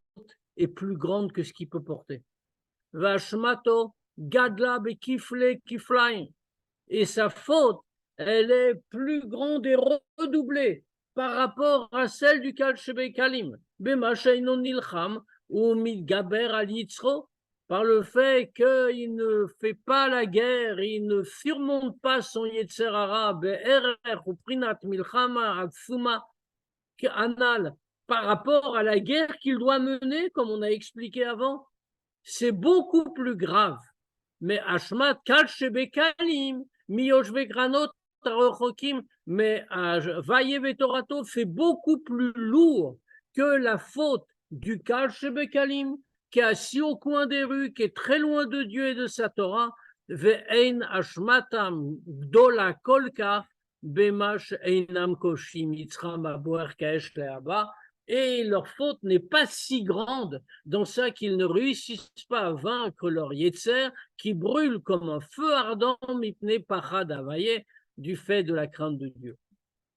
est plus grande que ce qu'il peut porter. Vashmato Gadla Bekifle Kiflaim. Et sa faute, elle est plus grande et redoublée par rapport à celle du Kal Shebekalim. Bema Sheinon Nilcham ou Midgaber al Yitzro, par le fait qu'il ne fait pas la guerre, il ne surmonte pas son Yetzer Hara, Be'erer ou Prinat Milchama Atsuma Anal, par rapport à la guerre qu'il doit mener, comme on a expliqué avant, c'est beaucoup plus grave. Mais Ashmat Kal Shebekalim, Miyosh Vegranot, mais Vaye Torato fait beaucoup plus lourd que la faute du Kal Shebekalim, qui est assis au coin des rues, qui est très loin de Dieu et de sa Torah, Ve'ein Ashmatam Gdola Kolka, Bemash Einam Koshim Yitzram Aboer Kaesh Leaba, et leur faute n'est pas si grande dans ça qu'ils ne réussissent pas à vaincre leur Yetzer, qui brûle comme un feu ardent, Mipne Pachad Avaye, du fait de la crainte de Dieu.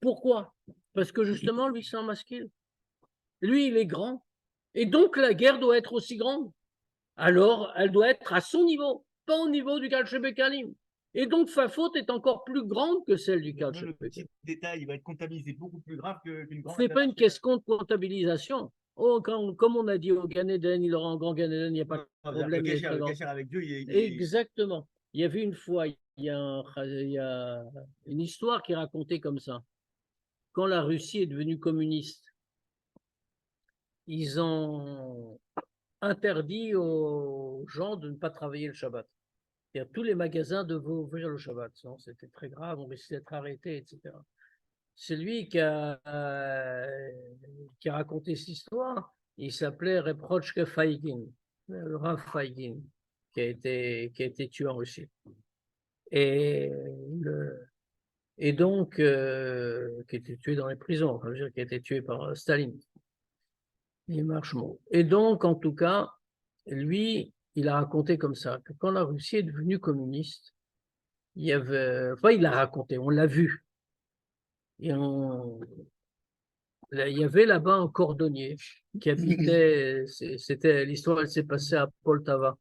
Pourquoi? Parce que justement, lui, c'est un masquil. Lui, il est grand. Et donc, la guerre doit être aussi grande. Alors, elle doit être à son niveau, pas au niveau du Kal Shebekalim. Et donc, sa faute est encore plus grande que celle du Kal Shebekalim. Le petit détail, il va être comptabilisé beaucoup plus grave qu'une grande. Ce n'est pas une question de comptabilisation. Oh, comme on a dit au Gan Eden, il aura un grand Gan Eden, il n'y a pas de problème. Le cachère avec Dieu, Exactement. Il y avait une fois, il y a une histoire qui est racontée comme ça. Quand la Russie est devenue communiste, ils ont interdit aux gens de ne pas travailler le Shabbat. C'est-à-dire, tous les magasins devaient ouvrir le Shabbat. C'était très grave, on risquait d'être arrêté, etc. C'est lui qui a raconté cette histoire. Il s'appelait Reprochke Feigin, le Rav Feigin, qui a été tué en Russie. Et donc, qui a été tué dans les prisons, enfin, je veux dire, qui a été tué par Staline. Et donc, en tout cas, lui, il a raconté comme ça, que quand la Russie est devenue communiste, il y avait, enfin, il a raconté, on l'a vu. Et il y avait là-bas un cordonnier qui habitait, l'histoire, elle s'est passée à Poltava.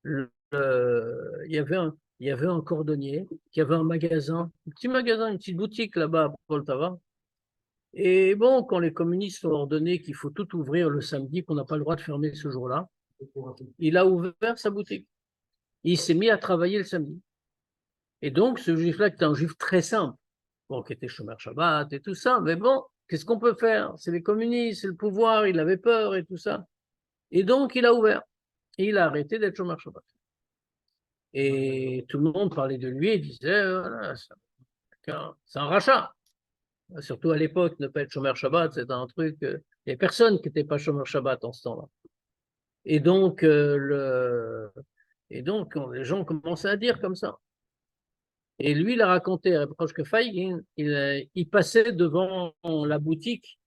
Il y avait un cordonnier qui avait un magasin, un petit magasin, une petite boutique là-bas à Poltava. Et bon, quand les communistes ont ordonné qu'il faut tout ouvrir le samedi, qu'on n'a pas le droit de fermer ce jour-là, il a ouvert sa boutique. Il s'est mis à travailler le samedi. Et donc, ce juif-là, qui était un juif très simple, bon, qui était chômeur Shabbat et tout ça, mais bon, qu'est-ce qu'on peut faire? C'est les communistes, c'est le pouvoir, il avait peur et tout ça. Et donc, il a ouvert. Et il a arrêté d'être chômeur Shabbat. Et tout le monde parlait de lui et disait, voilà, c'est un rachat. Surtout à l'époque, ne pas être chômeur Shabbat, c'était un truc. Il n'y a personne qui n'était pas chômeur Shabbat en ce temps-là. Et donc, les gens commençaient à dire comme ça. Et lui, il a raconté à proche que Feiglin, il passait devant la boutique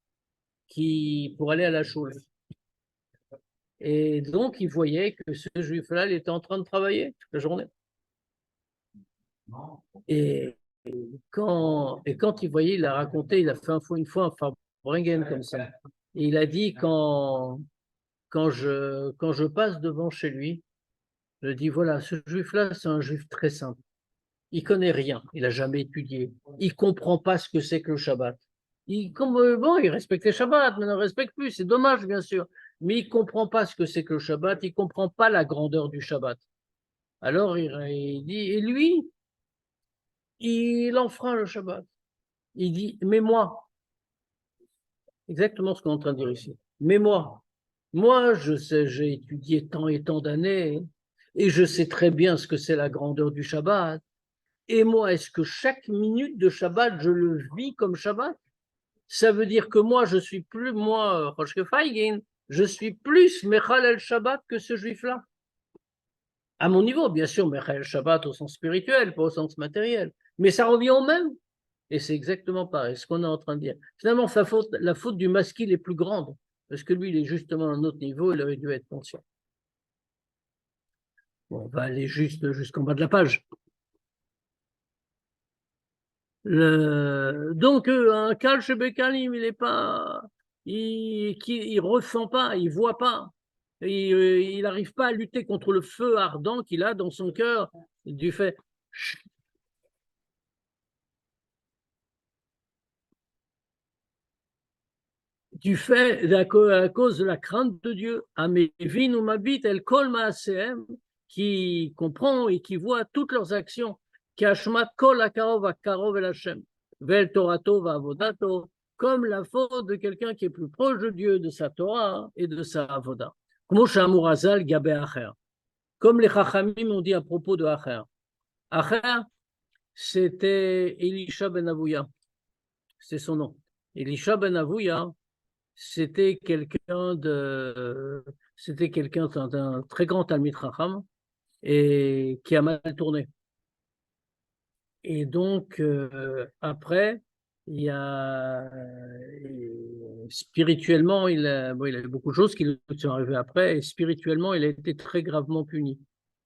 pour aller à la choule. Et donc, il voyait que ce juif-là, il était en train de travailler toute la journée. Et quand il voyait, il a raconté, il a fait une fois un Farbrengen comme ça. Et il a dit, quand je passe devant chez lui, je dis, voilà, ce juif-là, c'est un juif très simple. Il connaît rien, il n'a jamais étudié. Il comprend pas ce que c'est que le Shabbat. Il respectait Shabbat, mais il ne respecte plus. C'est dommage, bien sûr. Mais il comprend pas ce que c'est que le Shabbat. Il comprend pas la grandeur du Shabbat. Alors il dit, et lui, il enfreint le Shabbat. Il dit, mais moi, exactement ce qu'on est en train de dire ici. Mais moi, je sais, j'ai étudié tant et tant d'années, et je sais très bien ce que c'est la grandeur du Shabbat. Et moi, est-ce que chaque minute de Shabbat, je le vis comme Shabbat? Ça veut dire que moi, je suis plus, moi, Roshke Feiglin, je suis plus Mechal el Shabbat que ce juif-là. À mon niveau, bien sûr, Mechal el Shabbat au sens spirituel, pas au sens matériel. Mais ça revient au même. Et c'est exactement pareil, ce qu'on est en train de dire. Finalement, la faute du masquil est plus grande, parce que lui, il est justement à un autre niveau, il aurait dû être conscient. Bon, on va aller jusqu'en bas de la page. Donc, un Kal Shebekalim, il ressent pas, il voit pas. Il n'arrive pas à lutter contre le feu ardent qu'il a dans son cœur du fait à cause de la crainte de Dieu. Amevin ou Mabit el Kol Maasehem, qui comprend et qui voit toutes leurs actions. Kashmat Kol Akarov Akarov El Hashem, Vel Torato Vavodato, comme la faute de quelqu'un qui est plus proche de Dieu, de sa Torah et de sa Avoda. Comme les Chachamim ont dit à propos de Acher. Acher, c'était Elisha ben Avouya. C'est son nom. Elisha ben Avouya, c'était quelqu'un d'un très grand Talmid Chacham et qui a mal tourné. Et donc, après, spirituellement, il a eu beaucoup de choses qui lui sont arrivées après, et spirituellement, il a été très gravement puni.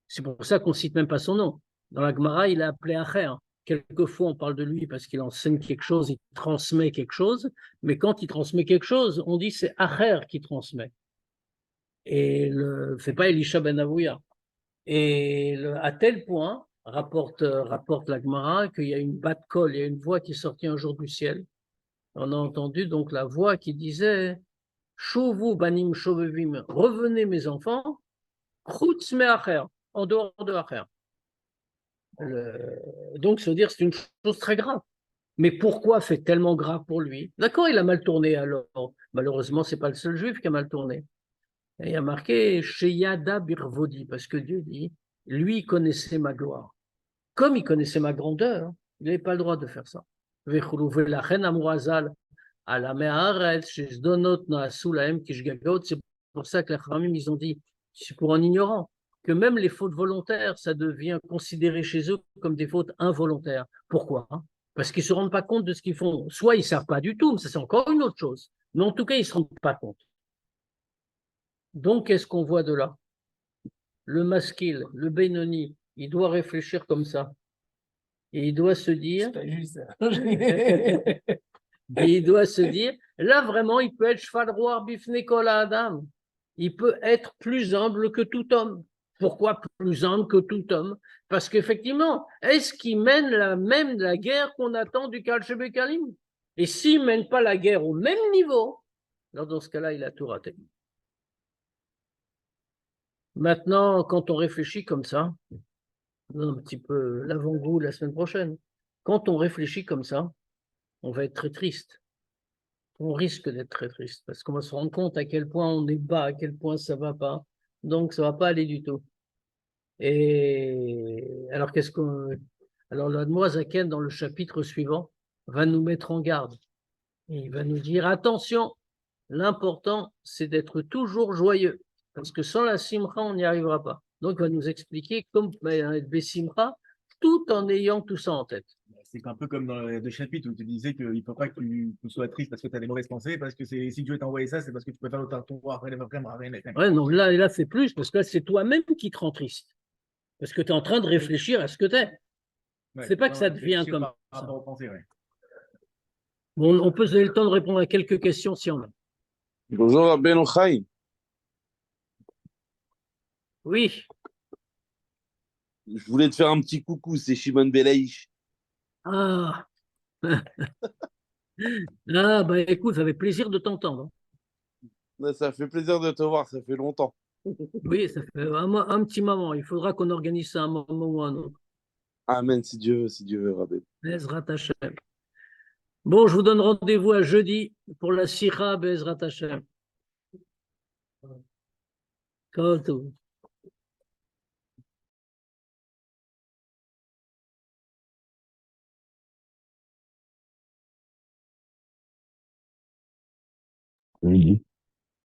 C'est pour ça qu'on ne cite même pas son nom. Dans la Gemara, il a appelé Acher. Quelquefois, on parle de lui parce qu'il enseigne quelque chose, il transmet quelque chose, mais quand il transmet quelque chose, on dit c'est Acher qui transmet. Et c'est pas Elisha ben Avouya. Et à tel point, rapporte la Gemara, qu'il y a une bat kol, il y a une voix qui est sortie un jour du ciel. On a entendu donc la voix qui disait Shovu banim shovevim, revenez mes enfants, chutz me acher, en dehors de acher. Donc, ça veut dire que c'est une chose très grave. Mais pourquoi c'est tellement grave pour lui? D'accord, il a mal tourné alors. Malheureusement, c'est pas le seul juif qui a mal tourné. Et il y a marqué Sheyada Birvodi, parce que Dieu dit, lui connaissait ma gloire. Comme il connaissait ma grandeur, il n'avait pas le droit de faire ça. C'est pour ça que les Khamim, ils ont dit, c'est pour un ignorant, que même les fautes volontaires, ça devient considéré chez eux comme des fautes involontaires. Pourquoi? Parce qu'ils ne se rendent pas compte de ce qu'ils font. Soit ils ne savent pas du tout, mais ça c'est encore une autre chose. Mais en tout cas, ils ne se rendent pas compte. Donc, qu'est-ce qu'on voit de là? Le maskil, le Benoni, il doit réfléchir comme ça. Et il doit se dire, il doit se dire, là vraiment, il peut être cheval roi bifne kol adam. Il peut être plus humble que tout homme. Pourquoi plus humble que tout homme? Parce qu'effectivement, est-ce qu'il mène la guerre qu'on attend du Kal Shebekalim? Et s'il ne mène pas la guerre au même niveau, alors dans ce cas-là, il a tout raté. Maintenant, quand on réfléchit comme ça, un petit peu l'avant-goût la semaine prochaine, quand on réfléchit comme ça, on va être très triste. On risque d'être très triste parce qu'on va se rendre compte à quel point on est bas, à quel point ça va pas. Donc, ça va pas aller du tout. Et alors, alors, l'Admoisaken, dans le chapitre suivant, va nous mettre en garde. Et il va nous dire, attention, l'important, c'est d'être toujours joyeux. Parce que sans la simra, on n'y arrivera pas. Donc, il va nous expliquer comment être bessimra tout en ayant tout ça en tête. C'est un peu comme dans les deux chapitres où tu disais qu'il ne faut pas que tu sois triste parce que tu as des mauvaises pensées, parce que si Dieu t'a envoyé ça, c'est parce que tu peux faire le ton Ouais, non, là c'est plus, parce que là, c'est toi-même qui te rend triste. Parce que tu es en train de réfléchir à ce que tu es. C'est pas que ça devient comme par ça. rapport aux pensées, ouais. Bon, on peut se donner le temps de répondre à quelques questions si on a. Bonjour Rabbeinu Chaim. Oui. Je voulais te faire un petit coucou, c'est Shimon Belaïch. Ah. Ah, bah écoute, ça fait plaisir de t'entendre. Ouais, ça fait plaisir de te voir, ça fait longtemps. Oui, ça fait un petit moment. Il faudra qu'on organise ça un moment ou un autre. Amen, si Dieu veut, Rabbeinu. Bezrat Hashem. Bon, je vous donne rendez-vous à jeudi pour la Sikha Bezrat Hashem. Kol tov. Oui.